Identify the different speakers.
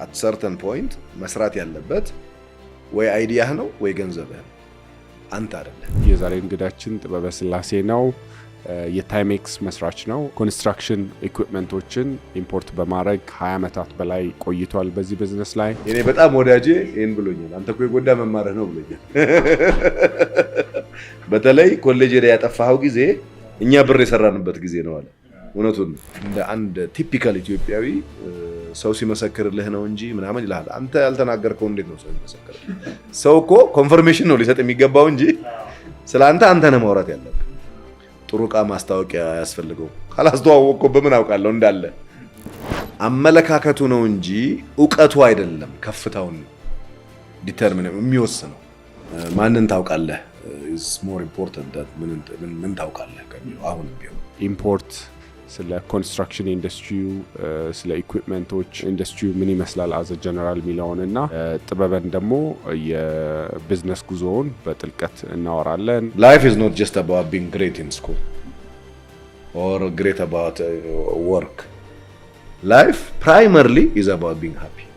Speaker 1: at certain point መስራት ያለበት ወይ አይዲያህ ነው ወይ ገንዘብህ ነው አንተ አይደለም።
Speaker 2: የዛሬ እንግዳችን ጥበበ ስላሴ ነው። የታይሜክስ መስራች ነው። ኮንስትራክሽን ኢኩዊፕመንቶችን ኢምፖርት በማድረግ 20 ዓመታት በላይ ቆይቷል በዚህ ቢዝነስ ላይ።
Speaker 1: እኔ በጣም ወዳጄ ይሄን ብሎኛል። አንተ እኮ የጎዳ መማርህ ነው ብሎኛል። በተለይ ኮሌጅ ላይ ያጠፋኸው ጊዜ እኛ ብር የሰራንበት ጊዜ ነው አለ። እውነቱን እንደ አንድ ቲፒካል ኢትዮጵያዊ ሰው ሲመሰክርልህ ነው እንጂ ምናምን ይላል። አንተ ያልተናገርከው እንዴት ነው ሰው ይመሰክርልህ? ሰው እኮ ኮንፈርሜሽን ነው ሊሰጥ የሚገባው እንጂ ስለአንተ አንተ ነህ ማውራት ያለብህ። ጥሩ ዕቃ ማስታወቂያ ያስፈልገው። ካላስተዋወቅከው በምን አውቃለሁ እንዳለ። አመለካከቱ ነው እንጂ ዕውቀቱ አይደለም ከፍታውን ዲተርሚን የሚወስነው። ማንን ታውቃለህ is more important than ምን ታውቃለህ ከሚለው አሁን ቢሆን
Speaker 2: ኢምፖርት ስለ ኮንስትራክሽን ኢንዱስትሪው ስለ ኢኩዊፕመንቶች ኢንዱስትሪው ምን ይመስላል አዘ ጀነራል ሚለውንና ጥበበን ደግሞ የቢዝነስ ጉዞውን በጥልቀት እናወራለን።
Speaker 1: Life is not just about being great in school or great about work. Life primarily is about being happy.